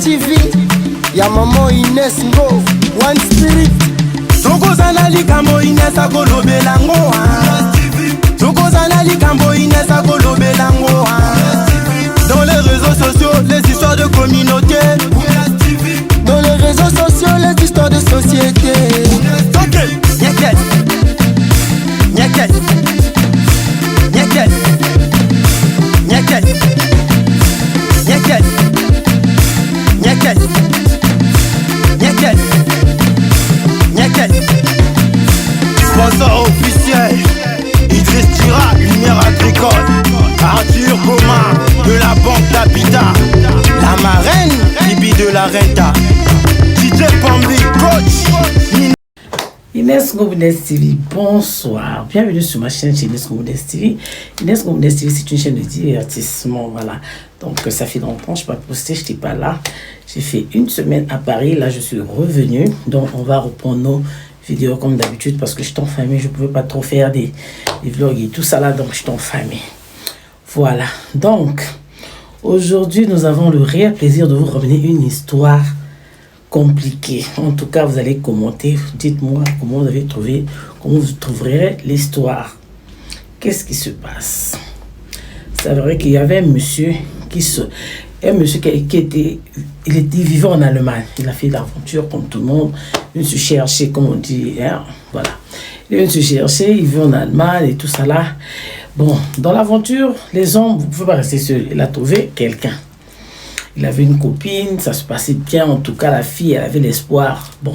TV, ya maman Inès Ngo, One Spirit. Tokozana likambo Inès akolobelango. Tokozana likambo Inès akolobelango. Dans les réseaux sociaux, les histoires de communauté. Dans les réseaux sociaux, les histoires de société. Ok, nyeket, nyeket, nyeket, nyeket, nyeket, nyeket, nyeket, nyeket. Sponsor officiel, Idriss Tira, Lumière Agricole, Arthur Goma de la Banque d'Habitat, la marraine, Bibi de la Renta, DJ Pambi, coach. Inès Ngo TV, bonsoir, bienvenue sur ma chaîne chez Inès Ngo TV. Inès Ngo TV, c'est une chaîne de divertissement, voilà. Donc ça fait longtemps, je n'ai pas posté, je n'étais pas là. J'ai fait une semaine à Paris, là je suis revenu. Donc on va reprendre nos vidéos comme d'habitude parce que je suis en famille, je ne pouvais pas trop faire des vlogs et tout ça là, donc je suis en famille. Voilà, donc aujourd'hui nous avons le réel plaisir de vous ramener une histoire compliqué. En tout cas, vous allez commenter. Dites-moi comment vous avez trouvé, comment vous trouverez l'histoire. Qu'est-ce qui se passe? C'est vrai qu'il y avait un monsieur qui était vivant en Allemagne. Il a fait l'aventure comme tout le monde. Il se cherchait, comme on dit, hein, voilà. Il se cherchait, il vit en Allemagne et tout ça là. Bon, dans l'aventure, les hommes, vous ne pouvez pas rester seul. Il a trouvé quelqu'un. Il avait une copine, ça se passait bien. En tout cas, la fille, elle avait l'espoir. Bon,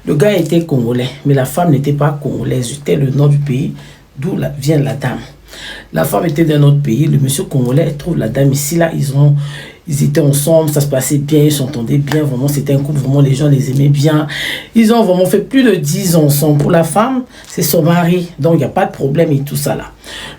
le gars était congolais, mais la femme n'était pas congolaise. C'était le nord du pays, d'où vient la dame. La femme était d'un autre pays. Le monsieur congolais trouve la dame ici. Là, ils étaient ensemble, ça se passait bien, ils s'entendaient bien. Vraiment, c'était un couple, vraiment, les gens les aimaient bien. Ils ont vraiment fait plus de 10 ans ensemble. Pour la femme, c'est son mari. Donc, il n'y a pas de problème et tout ça là.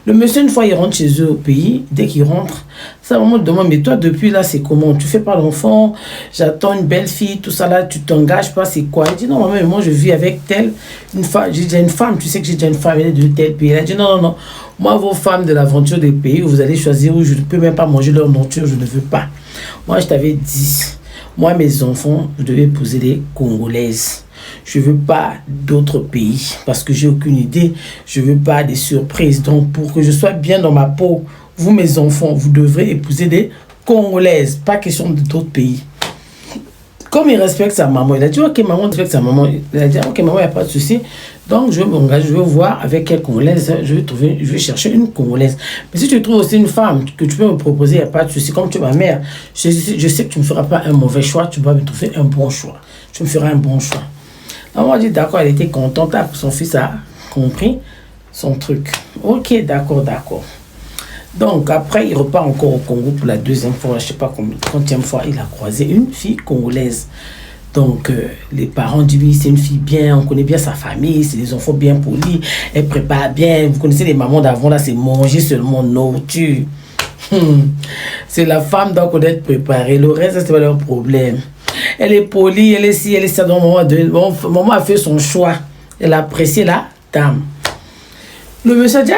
Le monsieur, une fois, il rentre chez eux au pays. Dès qu'il rentre, ça vraiment demande, mais toi, depuis là, c'est comment? Tu fais pas l'enfant? J'attends une belle fille, tout ça là, tu t'engages pas, c'est quoi? Il dit, non, maman, mais moi, je vis avec telle, une femme. J'ai déjà une femme, tu sais que j'ai déjà une femme, elle est de tel pays. Elle a dit, non, non, non. Moi, vos femmes de l'aventure des pays où vous allez choisir, où je ne peux même pas manger leur nourriture, je ne veux pas. Moi, je t'avais dit, moi, mes enfants, vous devez épouser des Congolaises. Je ne veux pas d'autres pays parce que j'ai aucune idée. Je ne veux pas des surprises. Donc, pour que je sois bien dans ma peau, vous, mes enfants, vous devrez épouser des Congolaises. Pas question d'autres pays. Comme il respecte sa maman, il a dit, ok, maman respecte sa maman. Il a dit, ok, maman, il n'y a pas de souci. Donc, je vais m'engager, je vais voir avec quelle Congolaise, je vais chercher une Congolaise. Mais si tu trouves aussi une femme que tu peux me proposer, il n'y a pas de souci. Comme tu es ma mère, je sais que tu ne me feras pas un mauvais choix, tu vas me trouver un bon choix. Tu me feras un bon choix. Alors, moi, je dis, d'accord, elle était contente, son fils a compris son truc. Ok, d'accord, d'accord. Donc, après, il repart encore au Congo pour la deuxième fois, je ne sais pas combien fois, il a croisé une fille congolaise. Donc, les parents disent, oui, c'est une fille bien, on connaît bien sa famille, c'est des enfants bien polis, elle prépare bien. Vous connaissez les mamans d'avant, là, c'est manger seulement, nourriture. C'est la femme doit connaître préparer, le reste, c'est pas leur problème. Elle est polie, elle est ci, elle est ça. Donc, maman a fait son choix, elle a apprécié la dame. Le monsieur dit,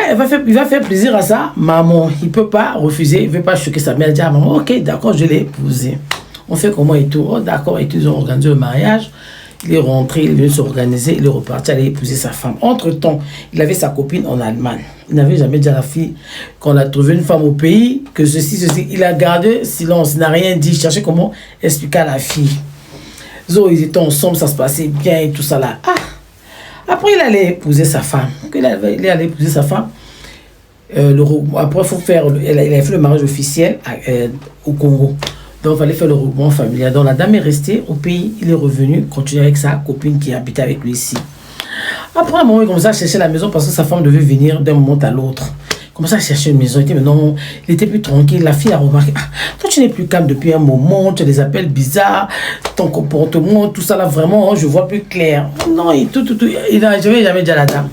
il va faire plaisir à sa maman. Il ne peut pas refuser, il ne veut pas choquer sa mère. Il dit à maman, ok, d'accord, je l'ai épousé. On fait comment et tout? Oh, d'accord, et tout, ils ont organisé le mariage. Il est rentré, il est venu s'organiser, il est reparti, aller épouser sa femme. Entre-temps, il avait sa copine en Allemagne. Il n'avait jamais dit à la fille qu'on a trouvé une femme au pays, que ceci. Il a gardé silence, il n'a rien dit. Il cherchait comment expliquer à la fille. Ils étaient ensemble, ça se passait bien et tout ça là. Ah! Après, il allait épouser sa femme. Il allait épouser sa femme. Après, il faut faire. Il a fait le mariage officiel au Congo. Donc, il fallait faire le regroupement familial. Donc, la dame est restée au pays. Il est revenu continuer avec sa copine qui habitait avec lui ici. Après, un moment, il commençait à chercher la maison parce que sa femme devait venir d'un moment à l'autre. Il commençait à chercher une maison. Il était, mais non, il était plus tranquille. La fille a remarqué, ah, toi, tu n'es plus calme depuis un moment. Tu as des appels bizarres. Ton comportement, tout ça là, vraiment, je vois plus clair. Non, il n'a jamais dit à la dame.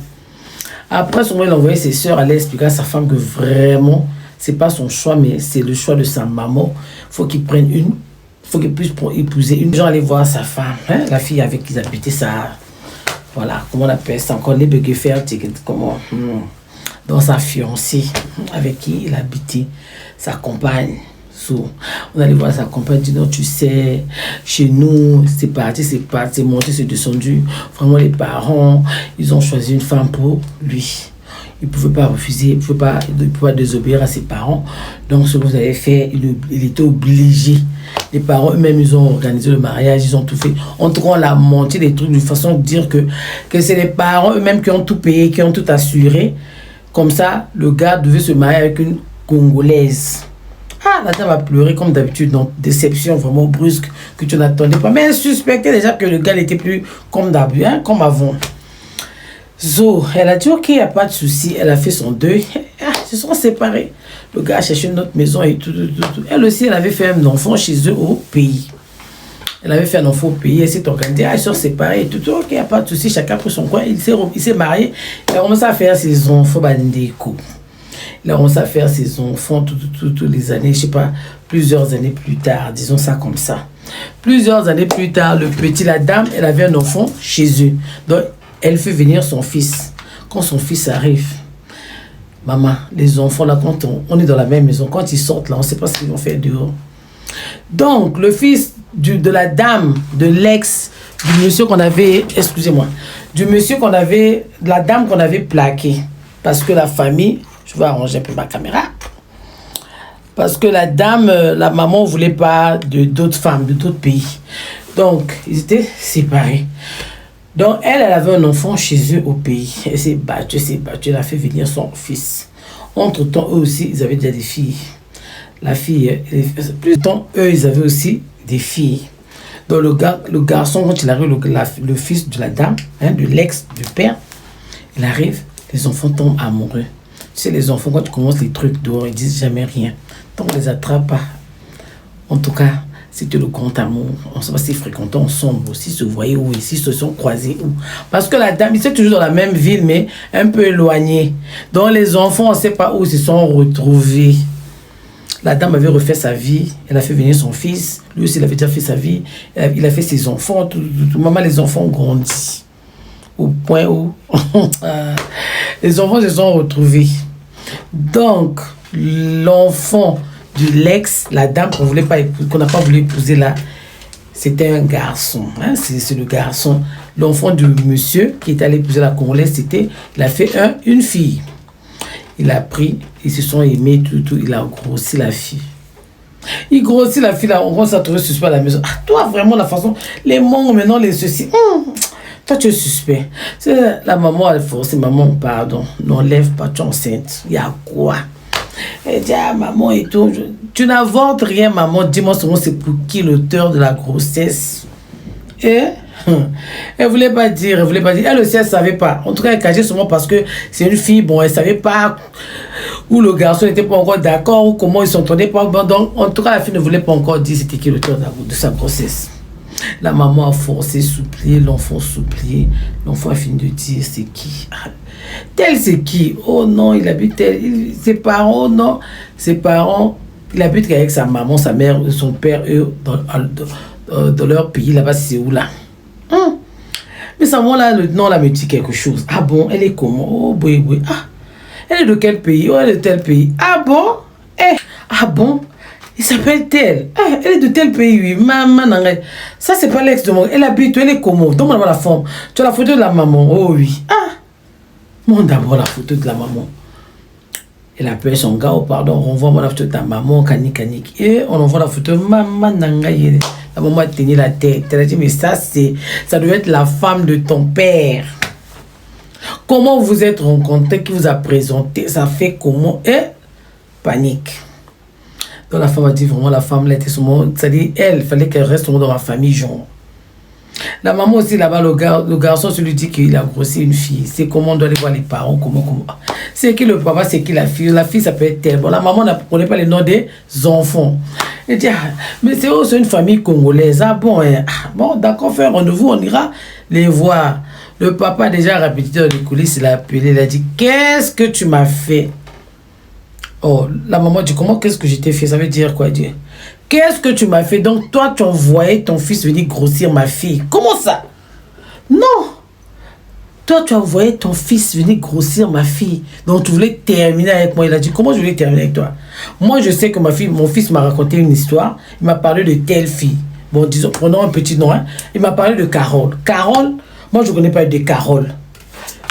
Après, souvent, il a envoyé ses soeurs aller expliquer à sa femme que vraiment, c'est pas son choix, mais c'est le choix de sa maman. Faut qu'il prenne faut qu'il puisse épouser une. Gens allaient voir sa femme, hein, la fille avec qui ils habitaient, ça. Voilà, comment on appelle ça encore, les Begefer, comment. Dans sa fiancée avec qui il habitait, sa compagne, So, on allait voir sa compagne, dit non, tu sais, chez nous, c'est parti, c'est monté, c'est descendu. Vraiment, les parents, ils ont choisi une femme pour lui. Il ne pouvait pas refuser, il ne pouvait pas désobéir à ses parents. Donc, ce que vous avez fait, il était obligé. Les parents eux-mêmes, ils ont organisé le mariage, ils ont tout fait. En tout cas, on l'a monté des trucs de façon de dire que c'est les parents eux-mêmes qui ont tout payé, qui ont tout assuré. Comme ça, le gars devait se marier avec une Congolaise. Ah, la dame a pleuré comme d'habitude, donc déception vraiment brusque que tu n'attendais pas. Mais elle suspectait déjà que le gars n'était plus comme d'habitude, hein, comme avant. Zo, elle a dit ok, il n'y a pas de souci, elle a fait son deuil. Ah, ils se sont séparés. Le gars a cherché une autre maison et tout. Elle aussi, elle avait fait un enfant chez eux au pays. Elle avait fait un enfant au pays, elle s'est organisée, ils sont séparés et tout. Ok, il n'y a pas de souci, chacun pour son coin. Il s'est marié, il a commencé à faire ses enfants, il a commencé à faire ses enfants toutes les années, je sais pas, plusieurs années plus tard, disons ça comme ça. Plusieurs années plus tard, la dame, elle avait un enfant chez eux. Donc, elle fait venir son fils. Quand son fils arrive, maman, les enfants, là, quand on est dans la même maison, quand ils sortent, là, on ne sait pas ce qu'ils vont faire dehors. Donc, le fils de la dame, de l'ex, du monsieur qu'on avait, excusez-moi, du monsieur qu'on avait, de la dame qu'on avait plaquée, parce que la famille, je vais arranger un peu ma caméra, parce que la dame, la maman ne voulait pas d'autres femmes, d'autres pays. Donc, ils étaient séparés. Donc, elle avait un enfant chez eux au pays. Elle s'est battue, elle a fait venir son fils. Entre-temps, eux aussi, ils avaient déjà des filles. La fille, plus de temps, eux, ils avaient aussi des filles. Donc, le garçon, quand il arrive, le fils de la dame, hein, de l'ex, du père, il arrive, les enfants tombent amoureux. Tu sais, les enfants, quand tu commences les trucs dehors, ils disent jamais rien. Tant qu'on les attrape pas. En tout cas, c'était le grand amour. On ne sait pas s'ils fréquentaient ensemble aussi, se voyaient où, s'ils se sont croisés où. Parce que la dame, ils étaient toujours dans la même ville, mais un peu éloignés. Donc les enfants, on ne sait pas où ils se sont retrouvés. La dame avait refait sa vie, elle a fait venir son fils, lui aussi il avait déjà fait sa vie, il a fait ses enfants, tout. Maman, les enfants ont grandi. Au point où les enfants se sont retrouvés. Donc, l'enfant de l'ex, la dame qu'on n'a pas voulu épouser là, c'était un garçon. Hein? C'est le garçon. L'enfant du monsieur qui est allé épouser la Congolaise, il a fait une fille. Il a pris, ils se sont aimés, tout. Il a grossi la fille. Il grossit la fille là, on commence à trouver suspect à la maison. Ah, toi, vraiment, la façon, les monts, maintenant, les ceci. Toi, tu es suspect. C'est la maman, elle force, maman, pardon, n'enlève pas, tu es enceinte. Il y a quoi? Elle dit, ah, maman et tout. Tu n'inventes rien, maman. Dis-moi seulement c'est pour qui l'auteur de la grossesse. Et elle voulait pas dire. Elle aussi, elle savait pas. En tout cas, elle cachait seulement parce que c'est une fille. Bon, elle savait pas où le garçon n'était pas encore d'accord ou comment ils s'entendaient pas. Donc, en tout cas, la fille ne voulait pas encore dire c'était qui l'auteur de sa grossesse. La maman a forcé, supplié, l'enfant supplié. L'enfant a fini de dire c'est qui. Tel c'est qui? Oh non, il habite tel. Ses parents, oh non. Ses parents, il habite avec sa maman, sa mère, son père, eux, dans leur pays, là-bas, c'est où là? Mais sa maman, là, le nom, là, me dit quelque chose. Ah bon, elle est comment? Oh, oui. Ah, elle est de quel pays? Oh, elle est de tel pays. Ah bon? Ah bon? Il s'appelle tel. Ah, elle est de tel pays, oui. Maman, ça, c'est pas l'ex de mon. Elle habite, elle est comment? Donne-moi la forme. Tu as la photo de la maman. Oh oui. Ah. Montre d'abord la photo de la maman. Elle appelle son gars, oh pardon, renvoie-moi la photo de ta maman, canik. Et on envoie la photo, maman nangaye. La maman a tenu la tête. Elle a dit, mais ça doit être la femme de ton père. Comment vous êtes rencontrés, qui vous a présenté, ça fait comment? Et panique. Donc la femme a dit, vraiment, la femme, elle était sur mon. C'est-à-dire, elle, fallait qu'elle reste dans la famille, genre. La maman aussi là-bas, le garçon se lui dit qu'il a grossi une fille. C'est comment on doit aller voir les parents, comment. C'est qui le papa, c'est qui la fille. La fille s'appelle telle. Bon, la maman ne connaît pas les noms des enfants. Elle dit, mais c'est aussi une famille congolaise. Ah bon, bon, d'accord, faire rendez-vous, on ira les voir. Le papa déjà rapidement dans les coulisses, il a appelé, il a dit, qu'est-ce que tu m'as fait? Oh, la maman dit, comment qu'est-ce que je t'ai fait? Ça veut dire quoi, Dieu? Qu'est-ce que tu m'as fait? Donc, toi, tu envoyais ton fils venir grossir ma fille. Comment ça? Non. toi, tu as envoyé ton fils venir grossir ma fille. Donc, tu voulais terminer avec moi. Il a dit, comment je voulais terminer avec toi? Moi, je sais que mon fils m'a raconté une histoire. Il m'a parlé de telle fille. Bon, disons, prenons un petit nom. Hein. Il m'a parlé de Carole. Carole, moi, je ne connais pas de Carole.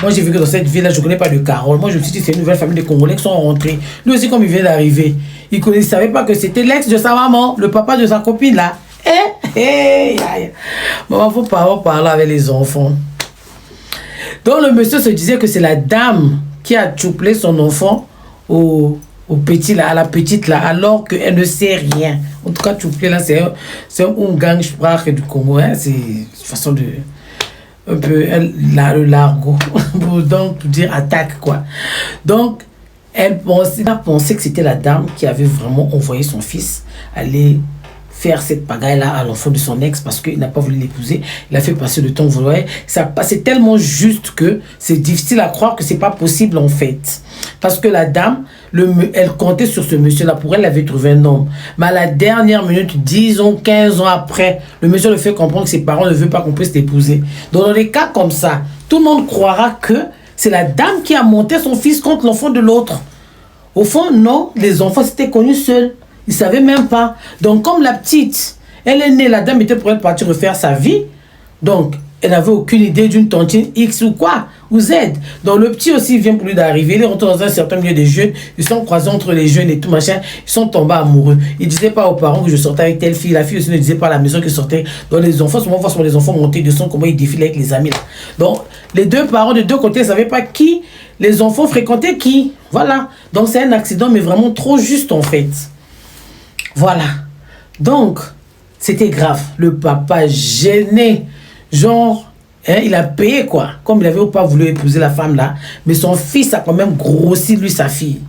Moi, j'ai vu que dans cette ville-là, je ne connais pas de Carole. Moi, je me suis dit, c'est une nouvelle famille de Congolais qui sont rentrés. Lui aussi, comme il vient d'arriver, il ne savait pas que c'était l'ex de sa maman, le papa de sa copine, là. Maman, il faut pas parler avec les enfants. Donc, le monsieur se disait que c'est la dame qui a tchouplé son enfant au petit, là, à la petite, là, alors qu'elle ne sait rien. En tout cas, tchouplé, là, c'est un Umgang-Sprache du Congo. Hein? C'est une façon de... un peu le largo donc pour dire attaque quoi. Donc elle a pensé que c'était la dame qui avait vraiment envoyé son fils aller faire cette pagaille là à l'enfant de son ex parce qu'il n'a pas voulu l'épouser. Il a fait passer le temps, vous voyez, ça passait tellement juste que c'est difficile à croire que c'est pas possible en fait, parce que la dame elle comptait sur ce monsieur là, pour elle avait trouvé un homme, mais à la dernière minute, 10 ans 15 ans après, le monsieur le fait comprendre que ses parents ne veulent pas qu'on puisse l'épouser. Donc dans les cas comme ça, tout le monde croira que c'est la dame qui a monté son fils contre l'enfant de l'autre. Au fond non, les enfants s'étaient connus seuls. Ils ne savaient même pas. Donc, comme la petite, elle est née, la dame était pour elle partir refaire sa vie. Donc, elle n'avait aucune idée d'une tontine X ou quoi, ou Z. Donc, le petit aussi vient pour lui d'arriver. Il est rentré dans un certain milieu de jeunes. Ils sont croisés entre les jeunes et tout machin. Ils sont tombés amoureux. Ils ne disaient pas aux parents que je sortais avec telle fille. La fille aussi ne disait pas à la maison que sortait. Donc, les enfants, souvent, voient les enfants monter de son, comment ils défilent avec les amis. Là. Donc, les deux parents de deux côtés ne savaient pas qui, les enfants fréquentaient qui. Voilà. Donc, c'est un accident, mais vraiment trop juste en fait. Voilà. Donc, c'était grave. Le papa gêné. Genre, hein, il a payé quoi. Comme il n'avait pas voulu épouser la femme là. Mais son fils a quand même grossi lui sa fille.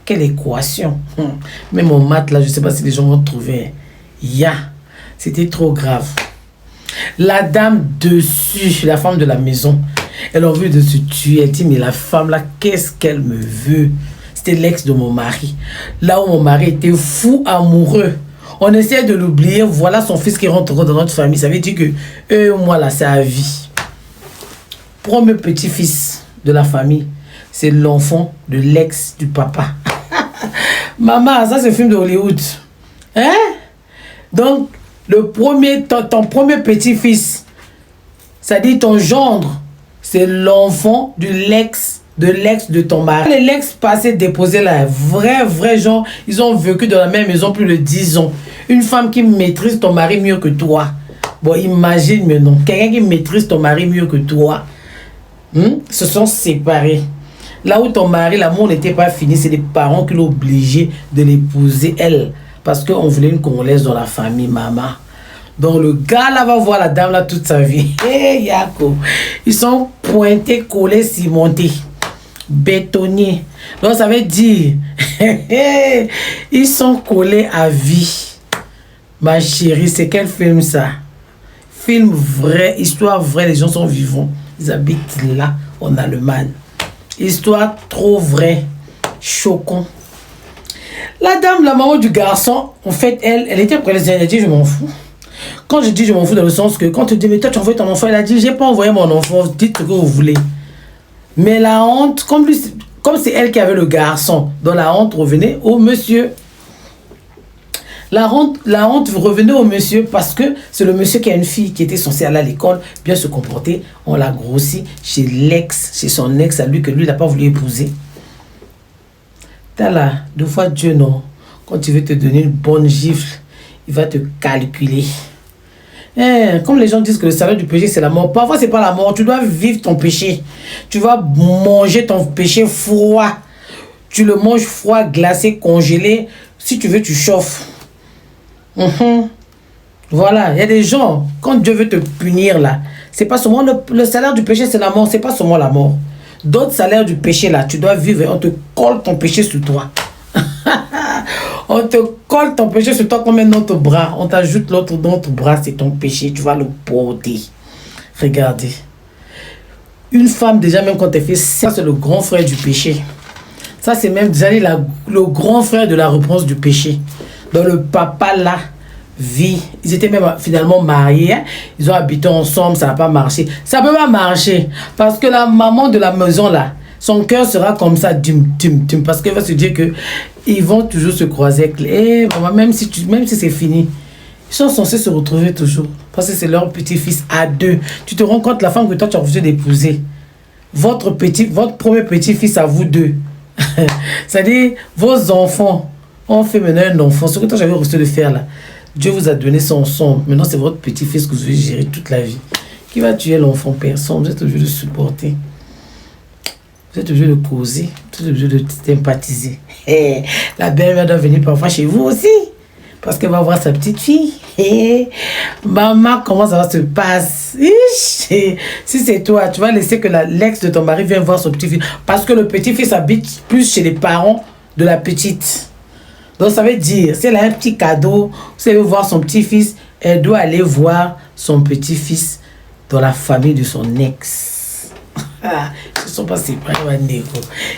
Quelle équation. Même en maths là, je ne sais pas si les gens vont trouver. C'était trop grave. La dame dessus, la femme de la maison, elle a envie de se tuer. Elle dit, mais la femme là, qu'est-ce qu'elle me veut? C'était l'ex de mon mari. Là où mon mari était fou amoureux. On essaie de l'oublier. Voilà son fils qui rentre dans notre famille. Ça veut dire que moi là, c'est à vie. Premier petit-fils de la famille, c'est l'enfant de l'ex du papa. Maman, ça c'est un film de Hollywood. Hein? Donc, ton premier petit-fils, ça dit ton gendre, c'est l'enfant de l'ex de ton mari. Les l'ex passés déposés là, vrai gens, ils ont vécu dans la même maison plus de 10 ans. Une femme qui maîtrise ton mari mieux que toi. Bon, imagine maintenant, quelqu'un qui maîtrise ton mari mieux que toi. Se sont séparés. Là où ton mari, l'amour n'était pas fini, c'est les parents qui l'ont obligé de l'épouser, elle. Parce qu'on voulait une Congolaise dans la famille, maman. Donc le gars là va voir la dame là toute sa vie. Yako. Ils sont pointés, collés, cimentés. Bétonniers. Donc ça veut dire ils sont collés à vie. Ma chérie, c'est quel film ça? Film vrai, histoire vraie, les gens sont vivants. Ils habitent là en Allemagne. Histoire trop vraie. Choquant. La dame, la maman du garçon, en fait, elle était prête, elle a dit je m'en fous. Quand je dis je m'en fous dans le sens que quand tu dis mais toi tu envoies ton enfant, elle a dit j'ai pas envoyé mon enfant, dites ce que vous voulez. Mais la honte, comme c'est elle qui avait le garçon, donc la honte revenait au monsieur. La honte revenait au monsieur parce que c'est le monsieur qui a une fille qui était censée aller à l'école, bien se comporter. On l'a grossi chez son ex à lui que lui n'a pas voulu épouser. T'as là, deux fois Dieu non. Quand tu veux te donner une bonne gifle, il va te calculer. Comme les gens disent que le salaire du péché c'est la mort. Parfois c'est pas la mort, tu dois vivre ton péché. Tu vas manger ton péché froid. Tu le manges froid, glacé, congelé. Si tu veux, tu chauffes. Voilà, il y a des gens, quand Dieu veut te punir là, c'est pas seulement le salaire du péché c'est la mort, c'est pas seulement la mort. D'autres salaires du péché là, tu dois vivre et on te colle ton péché sur toi. On te colle ton péché sur toi comme un autre bras. On t'ajoute l'autre bras, c'est ton péché. Tu vas le porter. Regardez. Une femme, déjà, même quand elle fait ça, c'est le grand frère du péché. Ça, c'est même déjà le grand frère de la réponse du péché. Donc, le papa, là, vie. Ils étaient même finalement mariés. Hein. Ils ont habité ensemble, ça n'a pas marché. Ça ne peut pas marcher. Parce que la maman de la maison, là, son cœur sera comme ça, parce qu'elle va se dire que ils vont toujours se croiser. Et maman, même si c'est fini, ils sont censés se retrouver toujours. Parce que c'est leur petit-fils à deux. Tu te rends compte, la femme que toi, tu as refusé d'épouser. Votre premier petit-fils à vous deux. C'est-à-dire, vos enfants ont fait maintenant un enfant. Ce que toi, j'avais refusé de faire là. Dieu vous a donné son son. Maintenant, c'est votre petit-fils que vous devez gérer toute la vie. Qui va tuer l'enfant? Personne. Vous êtes obligé de supporter. Vous êtes obligé de causer. Vous êtes obligé de sympathiser. La belle-mère doit venir parfois chez vous aussi. Parce qu'elle va voir sa petite fille. Maman, comment ça va se passer? Si c'est toi, tu vas laisser que l'ex de ton mari vienne voir son petit-fils. Parce que le petit-fils habite plus chez les parents de la petite. Donc ça veut dire, si elle a un petit cadeau, si elle veut voir son petit-fils, elle doit aller voir son petit-fils dans la famille de son ex. Ils ne sont pas séparés,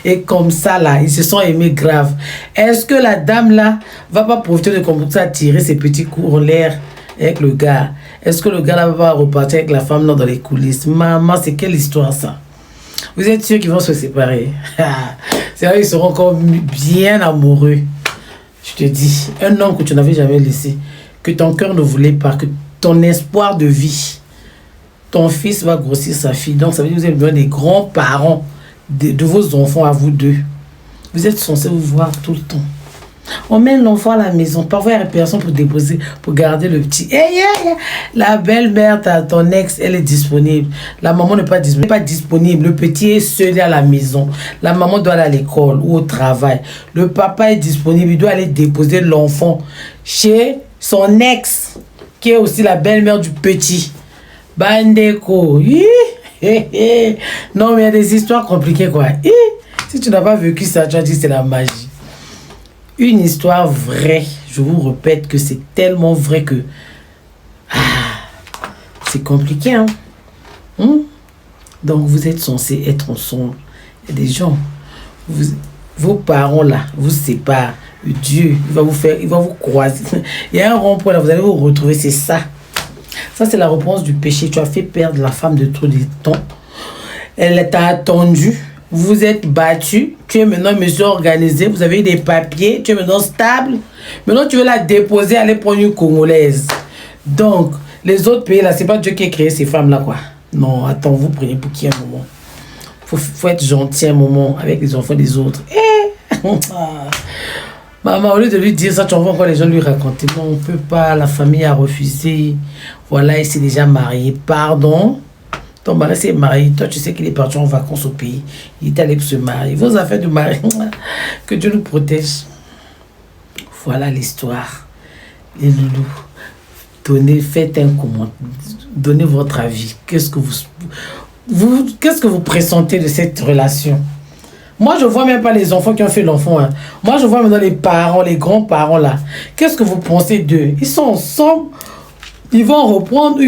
et comme ça, là, ils se sont aimés grave. Est-ce que la dame, là, va pas profiter de commencer à tirer ses petits coups en l'air avec le gars? Est-ce que le gars, là, va pas repartir avec la femme, là, dans les coulisses? Maman, c'est quelle histoire, ça? Vous êtes sûr qu'ils vont se séparer? C'est vrai, ils seront encore bien amoureux. Je te dis, un homme que tu n'avais jamais laissé, que ton cœur ne voulait pas, que ton espoir de vie, ton fils va grossir sa fille. Donc, ça veut dire que vous avez besoin des grands-parents de vos enfants à vous deux. Vous êtes censés vous voir tout le temps. On mène l'enfant à la maison. Parfois, il n'y a personne pour déposer, pour garder le petit. La belle-mère, ton ex, elle est disponible. La maman n'est pas disponible. Le petit est seul à la maison. La maman doit aller à l'école ou au travail. Le papa est disponible. Il doit aller déposer l'enfant chez son ex, qui est aussi la belle-mère du petit. Bandeko. Non, mais il y a des histoires compliquées, quoi. Si tu n'as pas vécu ça, tu as dit c'est la magie. Une histoire vraie. Je vous répète que c'est tellement vrai que... c'est compliqué, hein? Donc, vous êtes censés être ensemble. Il y a des gens... vos parents, là, vous séparent. Dieu, il va vous croiser. Il y a un rond-point, là, vous allez vous retrouver, c'est ça. Ça, c'est la réponse du péché. Tu as fait perdre la femme de tout le temps. Elle t'a attendu. Vous vous êtes battu. Tu es maintenant monsieur organisé. Vous avez eu des papiers. Tu es maintenant stable. Maintenant, tu veux la déposer, aller prendre une Congolaise. Donc, les autres pays, là, c'est pas Dieu qui a créé ces femmes-là, quoi. Non, attends, vous prenez pour qui un moment? Faut être gentil un moment avec les enfants des autres. Maman, au lieu de lui dire ça, tu envoies encore les gens lui raconter. Non, on ne peut pas, la famille a refusé. Voilà, il s'est déjà marié. Pardon? Ton mari s'est marié. Toi, tu sais qu'il est parti en vacances au pays. Il est allé pour se marier. Vos affaires de mari, que Dieu nous protège. Voilà l'histoire. Les loulous. Faites un commentaire. Donnez votre avis. Qu'est-ce que vous pressentez de cette relation? Moi, je ne vois même pas les enfants qui ont fait l'enfant. Hein. Moi, je vois maintenant les parents, les grands-parents là. Qu'est-ce que vous pensez d'eux? Ils sont ensemble. Ils vont reprendre.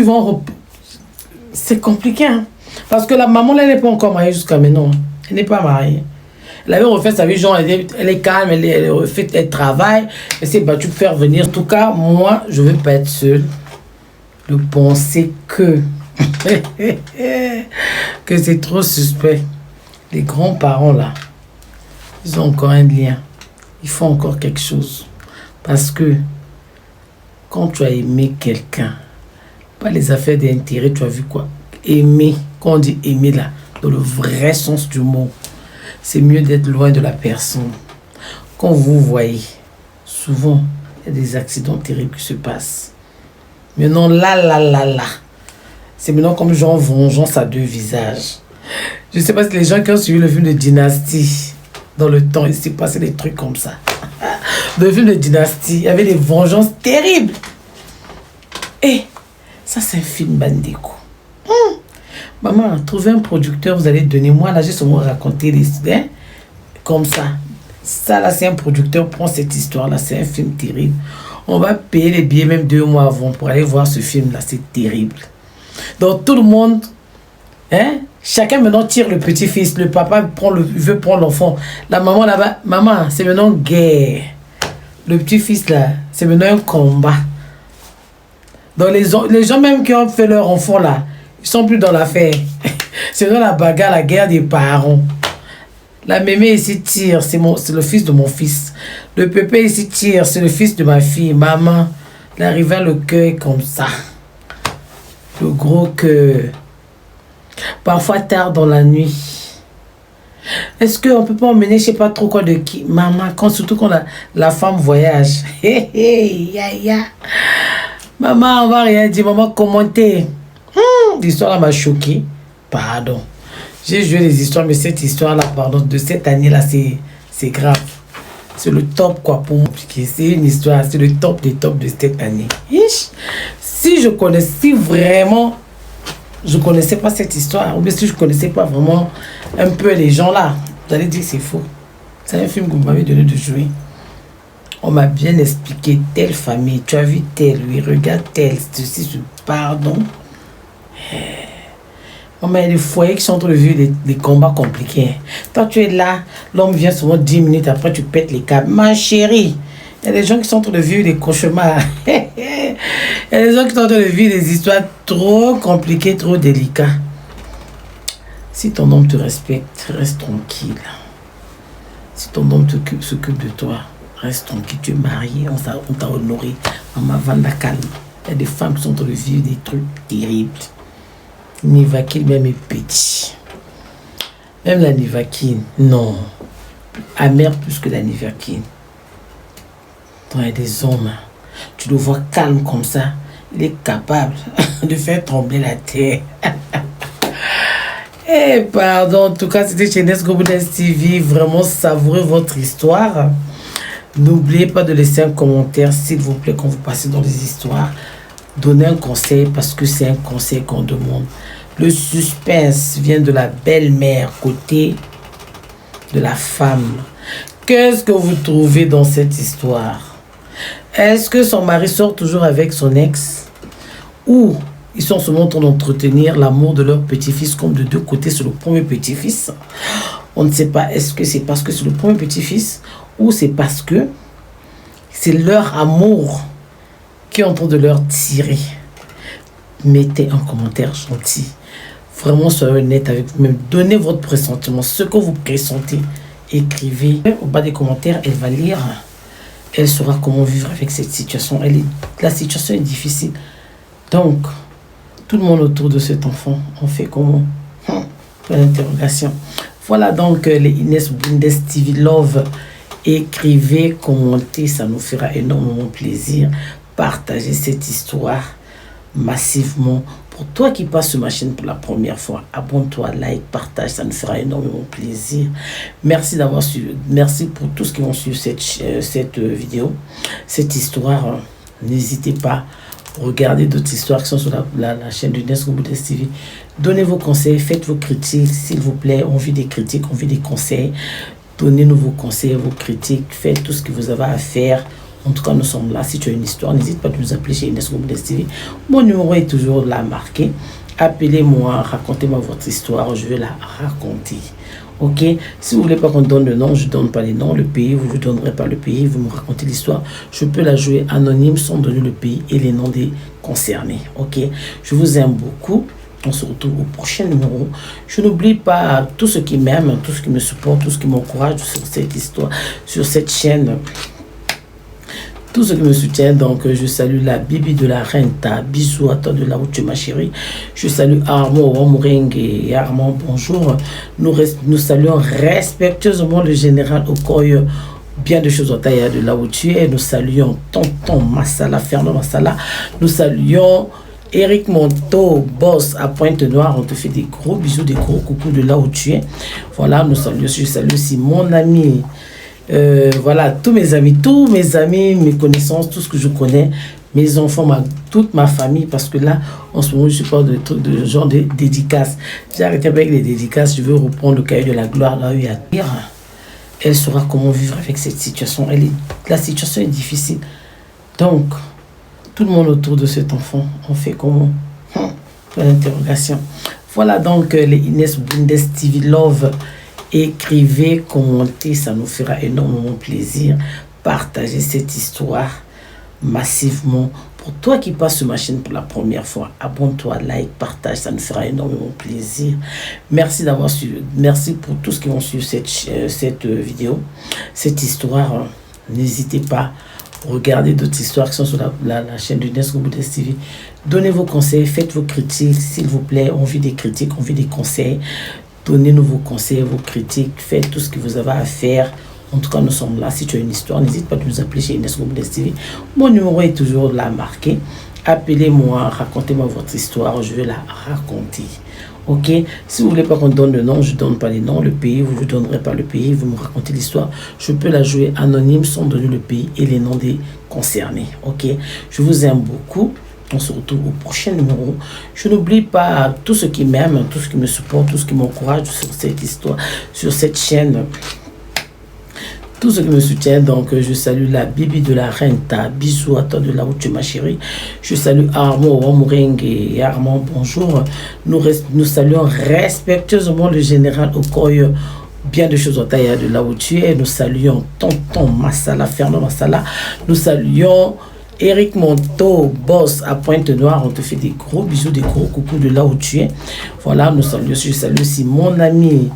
C'est compliqué. Hein? Parce que la maman, là, elle n'est pas encore mariée jusqu'à maintenant. Elle n'est pas mariée. Elle avait refait sa vie, genre, elle est calme, elle travaille. Elle s'est battue pour faire venir. En tout cas, moi, je ne veux pas être seule. De penser que c'est trop suspect. Les grands-parents, là, ils ont encore un lien. Ils font encore quelque chose. Parce que quand tu as aimé quelqu'un, pas les affaires d'intérêt, tu as vu quoi? Aimer, quand on dit aimer, là, dans le vrai sens du mot, c'est mieux d'être loin de la personne. Quand vous voyez, souvent, il y a des accidents terribles qui se passent. Maintenant, là, c'est maintenant comme genre vengeance à deux visages. Je ne sais pas si les gens qui ont suivi le film de Dynastie, dans le temps, il s'est passé des trucs comme ça. Dans le film de Dynastie, il y avait des vengeances terribles. Et ça, c'est un film Bandeko. Maman, trouvez un producteur, vous allez donner. Moi, là, j'ai seulement raconté des histoires comme ça. Ça, là, c'est un producteur, prend cette histoire-là, c'est un film terrible. On va payer les billets même 2 mois avant pour aller voir ce film-là, c'est terrible. Donc, tout le monde... Chacun maintenant tire le petit-fils. Le papa veut prendre l'enfant. La maman là-bas, maman, c'est maintenant guerre. Le petit-fils là, c'est maintenant un combat. Donc les gens même qui ont fait leur enfant là, ils sont plus dans l'affaire. C'est dans la bagarre, la guerre des parents. La mémé ici tire, c'est le fils de mon fils. Le pépé ici tire, c'est le fils de ma fille. Maman, la rivale le cœur comme ça. Le gros cœur. Parfois tard dans la nuit. Est-ce qu'on peut pas emmener, je sais pas trop quoi de qui. Maman, surtout quand la femme voyage. Maman, on va rien dire. Maman, commenter. L'histoire là m'a choqué. Pardon. J'ai joué les histoires, mais cette histoire-là, pardon, de cette année-là, c'est grave. C'est le top, quoi, pour moi. C'est une histoire, c'est le top des tops de cette année. Si vraiment, je connaissais pas cette histoire, ou bien si je connaissais pas vraiment un peu les gens là, vous allez dire que c'est faux. C'est un film que vous m'avez donné de jouer. On m'a bien expliqué telle famille, tu as vu telle, oui, regarde telle, ceci, pardon. Il y a des foyers qui sont en train de vivre des combats compliqués. Toi, tu es là, l'homme vient souvent 10 minutes après, tu pètes les câbles. Ma chérie, il y a des gens qui sont en train de vivre des cauchemars. Il y a des gens qui sont en train de vivre des histoires trop compliquées, trop délicates. Si ton homme te respecte, reste tranquille. Si ton homme s'occupe de toi, reste tranquille. Tu es marié, on t'a honoré. Maman, Vanda, calme. Il y a des femmes qui sont en train de vivre des trucs terribles. Nivaquine même est petit. Même la Nivaquine, non. Amère plus que la Nivaquine. Il y a des hommes, tu le vois calme comme ça. Il est capable de faire trembler la terre. Eh, pardon, en tout cas, c'était chez Nesgo Boudès TV. Vraiment savourez votre histoire. N'oubliez pas de laisser un commentaire, s'il vous plaît, quand vous passez dans les histoires. Donnez un conseil parce que c'est un conseil qu'on demande. Le suspense vient de la belle-mère côté de la femme. Qu'est-ce que vous trouvez dans cette histoire? Est-ce que son mari sort toujours avec son ex? Ou ils sont seulement en train d'entretenir l'amour de leur petit-fils comme de deux côtés sur le premier petit-fils? On ne sait pas. Est-ce que c'est parce que c'est le premier petit-fils ou c'est parce que c'est leur amour qui est en train de leur tirer? Mettez un commentaire gentil. Vraiment, soyez honnête avec vous-même. Donnez votre pressentiment. Ce que vous pressentez, écrivez. Au bas des commentaires, elle va lire. Elle saura comment vivre avec cette situation. La situation est difficile. Donc, tout le monde autour de cet enfant, on fait comment? Point d'interrogation. Voilà donc les Inès Boudès TV Love. Écrivez, commentez, ça nous fera énormément plaisir. Partagez cette histoire massivement. Pour toi qui passes sur ma chaîne pour la première fois, abonne-toi, like, partage, ça nous fera énormément plaisir. Merci d'avoir suivi, merci pour tous qui ont suivi cette vidéo, cette histoire. N'hésitez pas, regardez d'autres histoires qui sont sur la chaîne de Nesgo Boudès TV. Donnez vos conseils, faites vos critiques, s'il vous plaît. On vit des critiques, on vit des conseils. Donnez-nous vos conseils, vos critiques, faites tout ce que vous avez à faire. En tout cas, nous sommes là. Si tu as une histoire, n'hésite pas à nous appeler chez Nesgo Boudès TV. Mon numéro est toujours là marqué. Appelez-moi, racontez-moi votre histoire. Je vais la raconter. Ok? Si vous voulez pas qu'on donne le nom, je ne donne pas les noms. Le pays, vous ne donnerez pas le pays. Vous me racontez l'histoire. Je peux la jouer anonyme sans donner le pays et les noms des concernés. Ok? Je vous aime beaucoup. On se retrouve au prochain numéro. Je n'oublie pas tous ceux qui m'aiment, tous ceux qui me supportent, tous ceux qui m'encouragent sur cette histoire, sur cette chaîne. Tous ceux qui me soutiennent, donc je salue la Bibi de la Renta. Bisous à toi de là où tu es, ma chérie. Je salue Armand Wamouring et Armand, bonjour. Nous saluons respectueusement le général Okoye. Bien de choses en taille de là où tu es. Nous saluons Tonton Massala, Fernand Massala. Nous saluons Eric Monto, boss à Pointe-Noire. On te fait des gros bisous, des gros coucous de là où tu es. Voilà, nous saluons. Je salue aussi mon ami. Voilà, tous mes amis, mes connaissances, tout ce que je connais, mes enfants, toute ma famille, parce que là, en ce moment, je parle de trucs de genre de dédicaces. J'ai arrêté avec les dédicaces, je veux reprendre le cahier de la gloire, là où il y a pire. Elle saura comment vivre avec cette situation. La situation est difficile. Donc, tout le monde autour de cet enfant, on fait comment? Point d'interrogation. Voilà donc les Inès Boudès TV Love. Écrivez, commentez, ça nous fera énormément plaisir. Partagez cette histoire massivement. Pour toi qui passes sur ma chaîne pour la première fois, abonne-toi, like, partage, ça nous fera énormément plaisir. Merci d'avoir suivi, merci pour tous qui ont suivi cette vidéo, cette histoire. N'hésitez pas, regardez d'autres histoires qui sont sur la chaîne de Ines Ngoboudes TV. Donnez vos conseils, faites vos critiques, s'il vous plaît. On vit des critiques, on vit des conseils. Donnez-nous vos conseils, vos critiques, faites tout ce que vous avez à faire. En tout cas, nous sommes là. Si tu as une histoire, n'hésite pas à nous appeler chez Ines Ngoboudes TV. Mon numéro est toujours là marqué. Appelez-moi, racontez-moi votre histoire, je vais la raconter. Ok? Si vous voulez pas qu'on donne le nom, je donne pas les noms. Le pays, vous ne donnerez pas le pays, vous me racontez l'histoire. Je peux la jouer anonyme sans donner le pays et les noms des concernés. Ok? Je vous aime beaucoup. On se retrouve au prochain numéro. Je n'oublie pas tous ceux qui m'aiment, tous ceux qui me supportent, tous ceux qui m'encouragent sur cette histoire, sur cette chaîne. Tous ceux qui me soutiennent, donc je salue la Bibi de la Renta. Bisous à toi de là où tu es ma chérie. Je salue Armand Wamouring et Armand, bonjour. Nous saluons respectueusement le général Okoye, bien de choses au taille de là où tu es. Nous saluons Tonton Massala, Fernand Massala. Nous saluons Eric Monteau, boss à Pointe-Noire. On te fait des gros bisous, des gros coucous de là où tu es. Voilà, nous saluons, je salue aussi mon ami.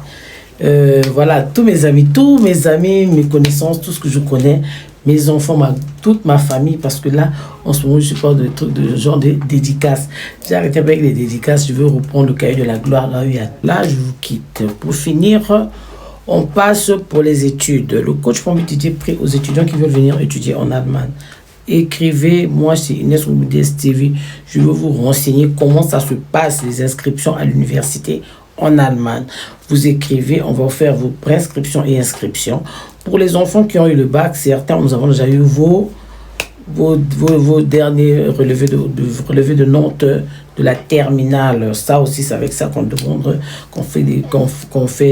Voilà, tous mes amis, mes connaissances, tout ce que je connais, mes enfants, toute ma famille, parce que là, en ce moment, je suis pas de trucs de genre de dédicaces. J'ai arrêté avec les dédicaces, je veux reprendre le cahier de la gloire. Là, je vous quitte. Pour finir, on passe pour les études. Le coach Pombi prie aux étudiants qui veulent venir étudier en Allemagne. Écrivez-moi chez Ines Ngoboudes TV. Je veux vous renseigner comment ça se passe, les inscriptions à l'université en Allemagne. Vous écrivez, on va faire vos préinscriptions et inscriptions. Pour les enfants qui ont eu le bac, certains, nous avons déjà eu vos derniers relevés de notes de la terminale. Ça aussi, c'est avec ça qu'on demande, qu'on fait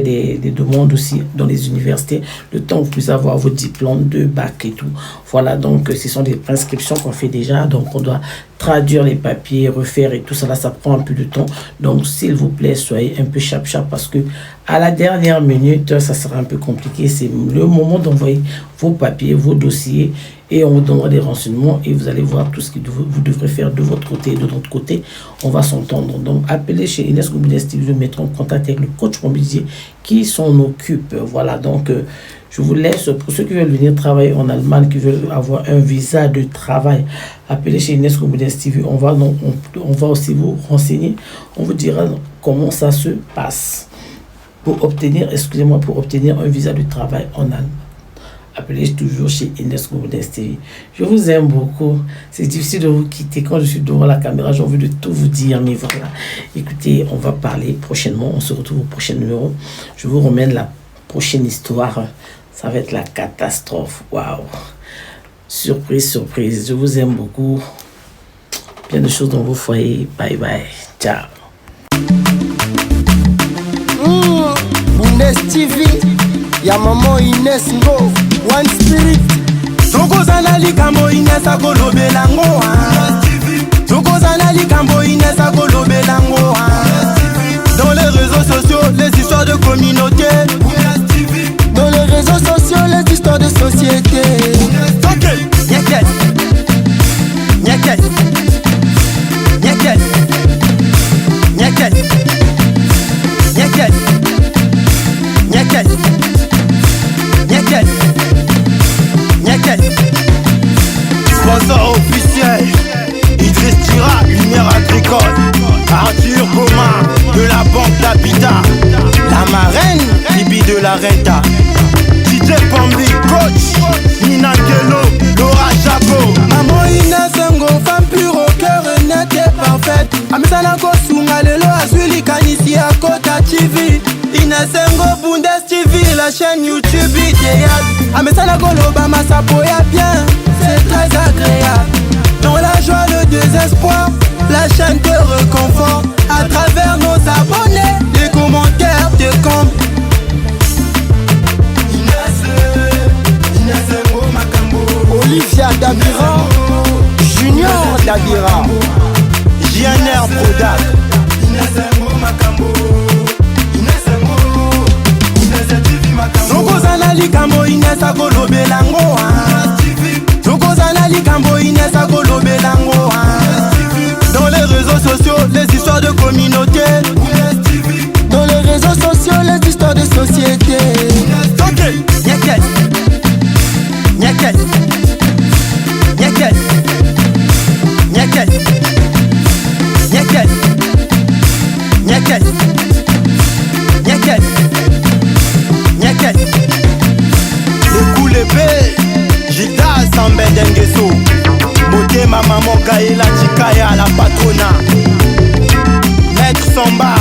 des demandes aussi dans les universités. Le temps que vous puissiez avoir vos diplômes de bac et tout. Voilà, donc ce sont des prescriptions qu'on fait déjà. Donc on doit traduire les papiers, refaire et tout ça. Là, ça prend un peu de temps. Donc s'il vous plaît, soyez un peu chap parce que à la dernière minute, ça sera un peu compliqué. C'est le moment d'envoyer vos papiers, vos dossiers, et on vous donnera des renseignements et vous allez voir tout ce que vous devrez faire de votre côté et de notre côté. On va s'entendre. Donc, appelez chez Ines Ngoboudes TV, je mettrai en contact avec le coach Pombi qui s'en occupe. Voilà, donc je vous laisse. Pour ceux qui veulent venir travailler en Allemagne, qui veulent avoir un visa de travail, appelez chez Ines Ngoboudes TV. On va aussi vous renseigner. On vous dira comment ça se passe pour obtenir un visa de travail en Allemagne. Appelez toujours chez Ines Ngoboudes TV. Je vous aime beaucoup. C'est difficile de vous quitter. Quand je suis devant la caméra, j'ai envie de tout vous dire. Mais voilà. Écoutez, on va parler prochainement. On se retrouve au prochain numéro. Je vous remène la prochaine histoire. Ça va être la catastrophe. Waouh. Surprise, surprise. Je vous aime beaucoup. Plein de choses dans vos foyers. Bye bye. Ciao. Bundes TV. Ya maman Ines Ngo. One Spirit. Tokozana likambo Ines akolobelango. Tokozana likambo Ines akolobelango. Dans les réseaux sociaux, les histoires de communauté. Dans les réseaux sociaux, les histoires de société. Ok. Nyeket. Nyeket. Nyeket. Nyeket. Nyeket. Nyeket. Nyeket. Nyeket. Sponsor officiel Idriss Tira, lumière agricole. Arthur Commun de la banque d'Habitat. La marraine Bibi de la Renta. DJ Pombi, coach Nina Kelo, Laura Chaco. Maman Ines Ngo, femme pure au cœur net et parfaite. Amisana Kosunga lelo azuli kanisi à Kota TV. Ines Ngoboudes TV, la chaîne YouTube idéale. Amisana Koloba Masapoya bien, c'est très agréable. Dans la joie, le désespoir, la chaîne te réconforte. À travers nos abonnés, les commentaires te comblent. Olivia Dabira, Junior Dabira, JNR Prodac. Tokozana likambo Ines akolobelango. Tokozana likambo Ines akolobelango. Nyakes, Nyakes, Nyakes. Le coup l'épée, Gilda Sambedengeso. Motema maman Gaëla Chikaya la patrona. Maître Samba,